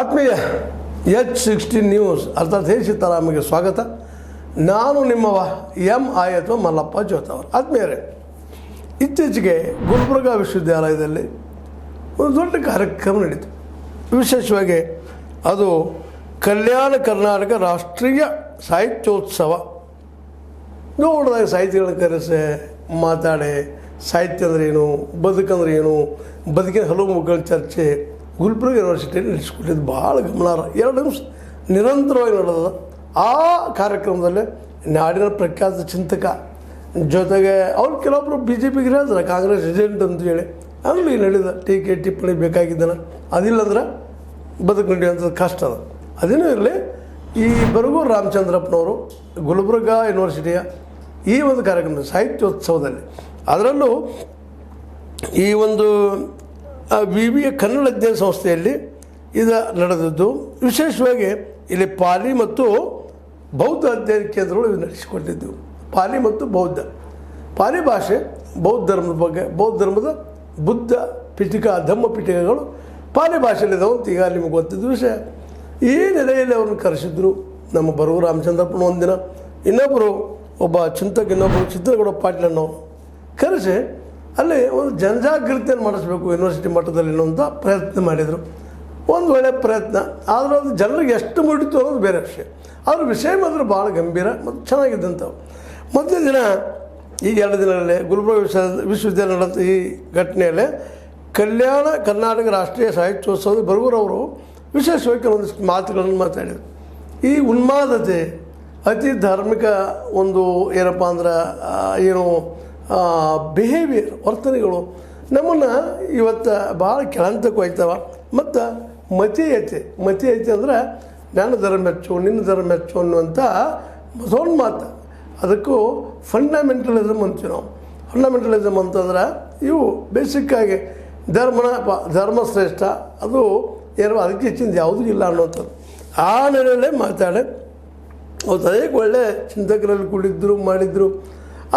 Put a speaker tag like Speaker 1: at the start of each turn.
Speaker 1: ಆತ್ಮೀಯ H16 news ಅರ್ಥಾತ್ ಹೇ ಸೀತಾರಾಮಗೆ ಸ್ವಾಗತ. ನಾನು ನಿಮ್ಮವ MI ಅಥವಾ ಮಲ್ಲಪ್ಪ ಜೋತವರು. ಆತ್ಮೀಯರೇ, ಇತ್ತೀಚೆಗೆ ಗುಲ್ಬರ್ಗಾ ವಿಶ್ವವಿದ್ಯಾಲಯದಲ್ಲಿ ಒಂದು ದೊಡ್ಡ ಕಾರ್ಯಕ್ರಮ ನಡೀತು. ವಿಶೇಷವಾಗಿ ಅದು ಕಲ್ಯಾಣ ಕರ್ನಾಟಕ ರಾಷ್ಟ್ರೀಯ ಸಾಹಿತ್ಯೋತ್ಸವ. ನೋಡಿದಾಗ ಸಾಹಿತಿಗಳನ್ನ ಕರೆಸಿ ಮಾತಾಡಿ ಸಾಹಿತ್ಯ ಅಂದ್ರೆ ಏನು, ಬದುಕಂದ್ರೆ ಏನು, ಬದುಕಿನ ಹಲವು ಮುಖಗಳ ಚರ್ಚೆ ಗುಲ್ಬರ್ಗ ಯೂನಿವರ್ಸಿಟಿಯಲ್ಲಿ ನಡೆಸಿಕೊಟ್ಟಿದ್ದು ಭಾಳ ಗಮನಾರ್ಹ. 2 ನಿಮಿಷ ನಿರಂತರವಾಗಿ ನಡೆದ ಆ ಕಾರ್ಯಕ್ರಮದಲ್ಲಿ ನಾಡಿನ ಪ್ರಖ್ಯಾತ ಚಿಂತಕ ಜೊತೆಗೆ ಅವ್ರು ಕೆಲವೊಬ್ಬರು BJPಗೆ ಹೇಳ್ತಾರೆ ಕಾಂಗ್ರೆಸ್ ಏಜೆಂಟ್ ಅಂತೇಳಿ. ಅಲ್ಲಿ ನಡೆದ ಟೀಕೆ ಟಿಪ್ಪಣಿ ಬೇಕಾಗಿದ್ದಾನೆ. ಅದಿಲ್ಲಂದ್ರೆ ಬದುಕು ನಡೆಯುವಂಥದ್ದು ಕಷ್ಟ ಅದ. ಅದೇನೂ ಇರಲಿ, ಈ ಬರಗೂರು ರಾಮಚಂದ್ರಪ್ಪನವರು ಗುಲ್ಬರ್ಗಾ ಯೂನಿವರ್ಸಿಟಿಯ ಈ ಒಂದು ಕಾರ್ಯಕ್ರಮದ ಸಾಹಿತ್ಯೋತ್ಸವದಲ್ಲಿ, ಅದರಲ್ಲೂ ಈ ಒಂದು ವಿವಿಯ ಕನ್ನಡ ಅಧ್ಯಯನ ಸಂಸ್ಥೆಯಲ್ಲಿ ಇದು ನಡೆದದ್ದು. ವಿಶೇಷವಾಗಿ ಇಲ್ಲಿ ಪಾಲಿ ಮತ್ತು ಬೌದ್ಧ ಅಧ್ಯಯನ ಕೇಂದ್ರಗಳು ಇದು ನಡೆಸಿಕೊಟ್ಟಿದ್ದು. ಪಾಲಿ ಮತ್ತು ಬೌದ್ಧ, ಪಾಲಿ ಭಾಷೆ, ಬೌದ್ಧ ಧರ್ಮದ ಬಗ್ಗೆ, ಬೌದ್ಧ ಧರ್ಮದ ಬುದ್ಧ ಪಿಟಿಕ ಧಮ್ಮ ಪಿಟಿಕಗಳು ಪಾಲಿ ಭಾಷೆಯಲ್ಲಿದ್ದಾವೆ ಅಂತ ಈಗ ನಿಮಗೆ ಗೊತ್ತಿದ್ದು ವಿಷಯ. ಈ ನೆಲೆಯಲ್ಲಿ ಅವ್ರನ್ನ ಕರೆಸಿದ್ರು. ನಮ್ಮ ಬರಗೂರು ರಾಮಚಂದ್ರಪ್ಪನ ಒಂದಿನ, ಇನ್ನೊಬ್ಬರು ಒಬ್ಬ ಚಿಂತಕ, ಇನ್ನೊಬ್ಬರು ಚಿತ್ರಗೌಡ ಪಾಟೀಲ್ ಅನ್ನೋರು ಕರೆಸಿ ಅಲ್ಲಿ ಒಂದು ಜನಜಾಗೃತಿಯನ್ನು ಮಾಡಿಸ್ಬೇಕು ಯೂನಿವರ್ಸಿಟಿ ಮಟ್ಟದಲ್ಲಿ ಅನ್ನೋಂಥ ಪ್ರಯತ್ನ ಮಾಡಿದರು. ಒಂದು ಒಳ್ಳೆಯ ಪ್ರಯತ್ನ, ಆದರೂ ಅದು ಜನರಿಗೆ ಎಷ್ಟು ಮುಡಿತು ಅನ್ನೋದು ಬೇರೆ ವಿಷಯ. ಅದ್ರ ವಿಷಯ ಮಾತ್ರ ಭಾಳ ಗಂಭೀರ ಮತ್ತು ಚೆನ್ನಾಗಿದ್ದಂಥವು. ಮೊದಲನೇ ದಿನ ಈ 2 ದಿನಗಳಲ್ಲಿ ಗುಲ್ಬರ್ಗ ವಿಶ್ವವಿದ್ಯಾಲಯ ನಡೆದ ಈ ಘಟನೆಯಲ್ಲಿ ಕಲ್ಯಾಣ ಕರ್ನಾಟಕ ರಾಷ್ಟ್ರೀಯ ಸಾಹಿತ್ಯೋತ್ಸವದ ಬರಗೂರವರು ವಿಶೇಷವಾಗಿ ಕೆಲವೊಂದಿಷ್ಟು ಮಾತುಗಳನ್ನು ಮಾತಾಡಿದರು. ಈ ಉನ್ಮಾದತೆ, ಅತಿ ಧಾರ್ಮಿಕ ಒಂದು ಏನಪ್ಪ ಅಂದ್ರೆ ಏನು ಬಿಹೇವಿಯರ್, ವರ್ತನೆಗಳು ನಮ್ಮನ್ನು ಇವತ್ತು ಭಾಳ ಕೆಳಂತಕ್ಕೆ ಹೋಯ್ತವ. ಮತ್ತು ಮತೀಯತೆ ಅಂದರೆ ನನ್ನ ಧರ್ಮ ಮೆಚ್ಚು, ನಿನ್ನ ಧರ್ಮ ಮೆಚ್ಚು ಅನ್ನುವಂಥ ಮತ್ತೊಂದು ಮಾತು. ಅದಕ್ಕೂ ಫಂಡಮೆಂಟಲಿಸಮ್ ಅಂತೀವಿ ನಾವು. ಫಂಡಮೆಂಟಲಿಸಮ್ ಅಂತಂದ್ರೆ ಇವು ಬೇಸಿಕ್ಕಾಗಿ ಧರ್ಮ ಶ್ರೇಷ್ಠ, ಅದು ಏನೋ ಅದಕ್ಕೆ ಹೆಚ್ಚಿಂದ ಯಾವುದೂ ಇಲ್ಲ ಅನ್ನುವಂಥದ್ದು. ಆ ನೆಲೆಯಲ್ಲೇ ಮಾತಾಡಿ ಅವತ್ತು ಅನೇಕ ಒಳ್ಳೆ ಚಿಂತಕರಲ್ಲಿ ಕೂಡಿದ್ರು ಮಾಡಿದ್ರು.